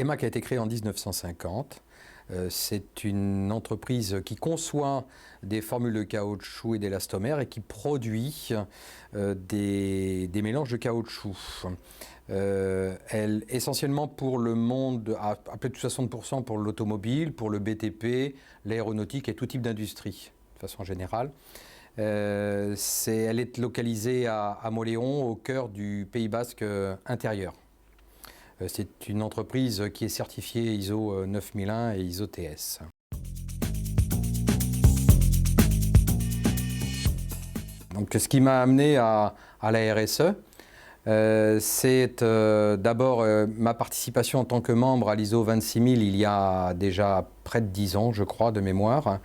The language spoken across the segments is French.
EMAC a été créée en 1950. C'est une entreprise qui conçoit des formules de caoutchouc et d'élastomère et qui produit des mélanges de caoutchouc. Essentiellement pour le monde, à plus de 60% pour l'automobile, pour le BTP, l'aéronautique et tout type d'industrie, de façon générale. Elle est localisée à Mauléon, au cœur du Pays Basque intérieur. C'est une entreprise qui est certifiée ISO 9001 et ISO TS. Donc, ce qui m'a amené à la RSE, c'est d'abord ma participation en tant que membre à l'ISO 26000 il y a déjà près de 10 ans, je crois, de mémoire.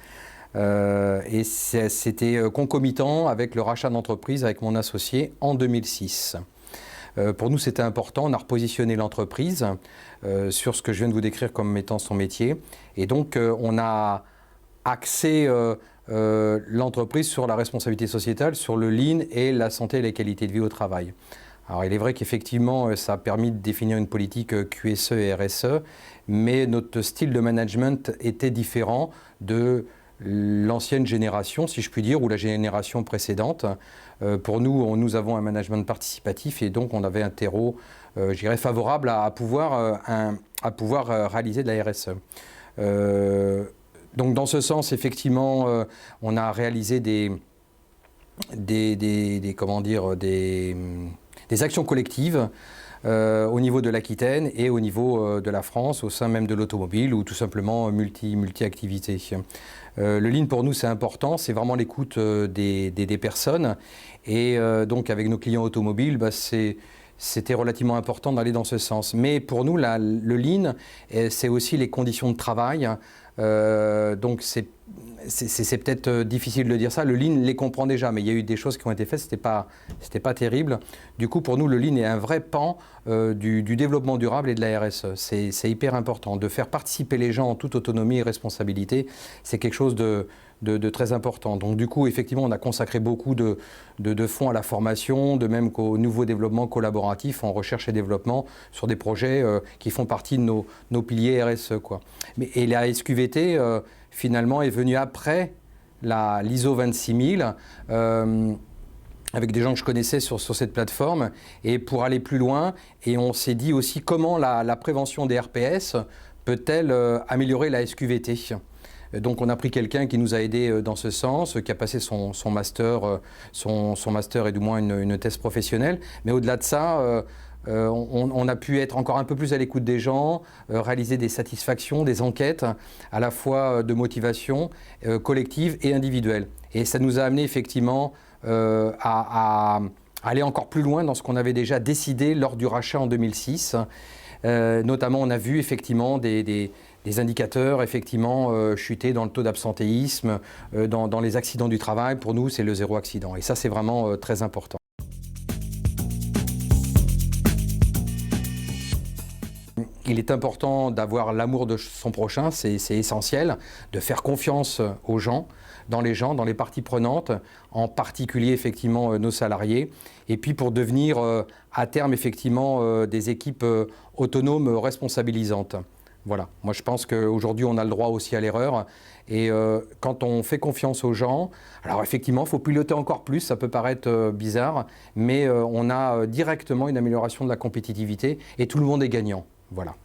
Et c'était concomitant avec le rachat d'entreprise avec mon associé en 2006. Pour nous, c'était important. On a repositionné l'entreprise sur ce que je viens de vous décrire comme étant son métier. Et donc, on a axé l'entreprise sur la responsabilité sociétale, sur le lean et la santé et la qualité de vie au travail. Alors, il est vrai qu'effectivement, ça a permis de définir une politique QSE et RSE, mais notre style de management était différent de l'ancienne génération, si je puis dire, ou la génération précédente. Pour nous, nous avons un management participatif et donc on avait un terreau, je dirais, favorable à pouvoir réaliser de la RSE. Donc dans ce sens, effectivement, on a réalisé des actions collectives au niveau de l'Aquitaine et au niveau de la France, au sein même de l'automobile ou tout simplement multi-activités. Le lean pour nous c'est important, c'est vraiment l'écoute des personnes et donc avec nos clients automobiles, c'était relativement important d'aller dans ce sens. Mais pour nous, le lean, c'est aussi les conditions de travail. Donc c'est peut-être difficile de dire ça. Le lean les comprend déjà, mais il y a eu des choses qui ont été faites, c'était pas terrible. Du coup, pour nous, le lean est un vrai pan du développement durable et de la RSE. C'est hyper important. De faire participer les gens en toute autonomie et responsabilité, c'est quelque chose de très important. Donc du coup, effectivement, on a consacré beaucoup de fonds à la formation, de même qu'au nouveau développement collaboratif en recherche et développement sur des projets qui font partie de nos piliers RSE, quoi. Et la SQVT, finalement, est venue après l'ISO 26000, avec des gens que je connaissais sur cette plateforme, et pour aller plus loin, et on s'est dit aussi comment la prévention des RPS peut-elle améliorer la SQVT. Donc on a pris quelqu'un qui nous a aidé dans ce sens, qui a passé son master et du moins une thèse professionnelle. Mais au-delà de ça, on a pu être encore un peu plus à l'écoute des gens, réaliser des satisfactions, des enquêtes, à la fois de motivation collective et individuelle. Et ça nous a amené effectivement à aller encore plus loin dans ce qu'on avait déjà décidé lors du rachat en 2006. Notamment, on a vu effectivement des indicateurs effectivement chuter dans le taux d'absentéisme, dans les accidents du travail. Pour nous, c'est le zéro accident. Et ça, c'est vraiment très important. Il est important d'avoir l'amour de son prochain, c'est essentiel, de faire confiance aux gens, dans les parties prenantes, en particulier effectivement nos salariés, et puis pour devenir à terme effectivement des équipes autonomes responsabilisantes. Voilà, moi je pense qu'aujourd'hui on a le droit aussi à l'erreur et quand on fait confiance aux gens, alors effectivement il faut piloter encore plus, ça peut paraître bizarre, mais on a directement une amélioration de la compétitivité et tout le monde est gagnant. Voilà.